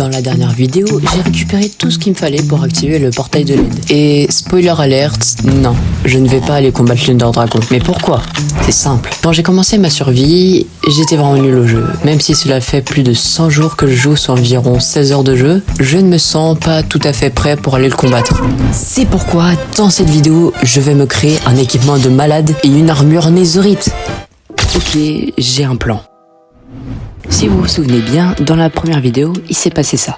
Dans la dernière vidéo, j'ai récupéré tout ce qu'il me fallait pour activer le portail de l'aide. Et spoiler alert, non, je ne vais pas aller combattre l'Ender Dragon. Mais pourquoi? C'est simple. Quand j'ai commencé ma survie, j'étais vraiment nul au jeu. Même si cela fait plus de 100 jours que je joue sur environ 16 heures de jeu, je ne me sens pas tout à fait prêt pour aller le combattre. C'est pourquoi, dans cette vidéo, je vais me créer un équipement de malade et une armure netherite. Ok, j'ai un plan. Si vous vous souvenez bien, dans la première vidéo, il s'est passé ça.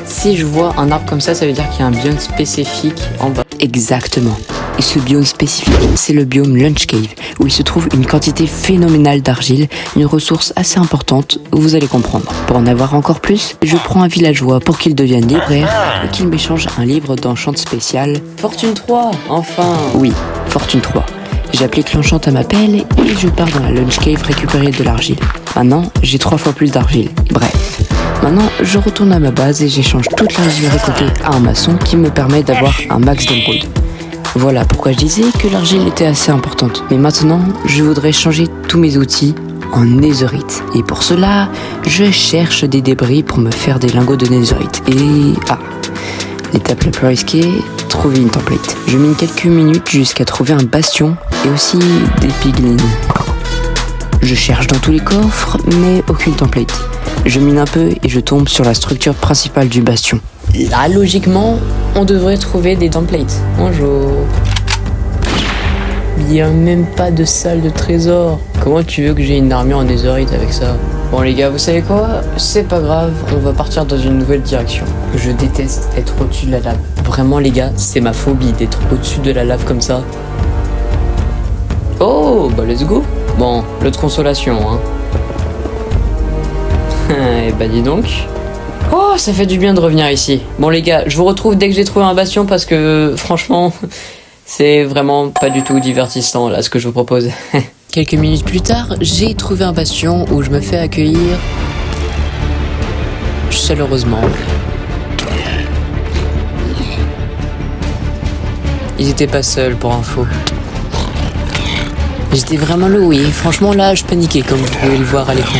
Si je vois un arbre comme ça veut dire qu'il y a un biome spécifique en bas. Exactement. Et ce biome spécifique, c'est le biome Lunch Cave, où il se trouve une quantité phénoménale d'argile, une ressource assez importante, vous allez comprendre. Pour en avoir encore plus, je prends un villageois pour qu'il devienne libraire et qu'il m'échange un livre d'enchant spécial. Fortune 3, enfin. Oui, Fortune 3. J'applique l'enchant à ma pelle et je pars dans la Lunch Cave récupérer de l'argile. Maintenant, j'ai 3 fois plus d'argile. Bref. Maintenant, je retourne à ma base et j'échange toute l'argile récoltée à un maçon qui me permet d'avoir un max d'émeraude. Voilà pourquoi je disais que l'argile était assez importante. Mais maintenant, je voudrais changer tous mes outils en netherite. Et pour cela, je cherche des débris pour me faire des lingots de netherite. Et... l'étape la plus risquée, trouver une template. Je mine quelques minutes jusqu'à trouver un bastion et aussi des piglins. Je cherche dans tous les coffres, mais aucune template. Je mine un peu et je tombe sur la structure principale du bastion. Là, logiquement, on devrait trouver des templates. Bonjour. Il n'y a même pas de salle de trésor. Comment tu veux que j'ai une armure en netherite avec ça? Bon les gars, vous savez quoi? C'est pas grave, on va partir dans une nouvelle direction. Je déteste être au-dessus de la lave. Vraiment les gars, c'est ma phobie d'être au-dessus de la lave comme ça. Oh, bah let's go. Bon, l'autre consolation, hein. Et bah dis donc. Oh, ça fait du bien de revenir ici. Bon les gars, je vous retrouve dès que j'ai trouvé un bastion parce que franchement, c'est vraiment pas du tout divertissant là ce que je vous propose. Quelques minutes plus tard, j'ai trouvé un bastion où je me fais accueillir chaleureusement. Ils étaient pas seuls pour info. J'étais vraiment low, oui. Franchement là, je paniquais comme vous pouvez le voir à l'écran.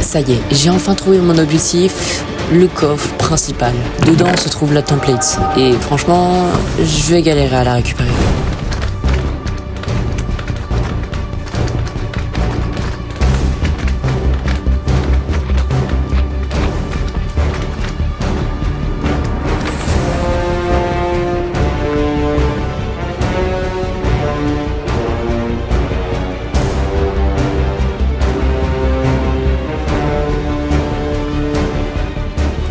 Ça y est, j'ai enfin trouvé mon objectif, le coffre principal. Dedans se trouve la template. Et franchement, je vais galérer à la récupérer.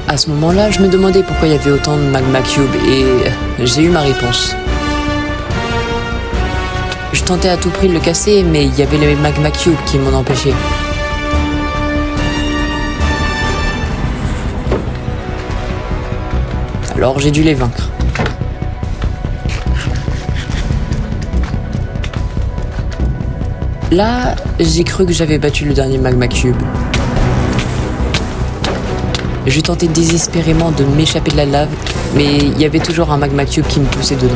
À ce moment-là, je me demandais pourquoi il y avait autant de magma cube et j'ai eu ma réponse. Je tentais à tout prix de le casser, mais il y avait les magma cubes qui m'en empêchaient. Alors j'ai dû les vaincre. Là, j'ai cru que j'avais battu le dernier magma cube. Je tentais désespérément de m'échapper de la lave, mais il y avait toujours un magma cube qui me poussait dedans.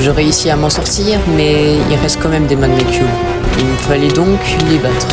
Je réussis à m'en sortir, mais il reste quand même des magma cubes. Il me fallait donc les battre.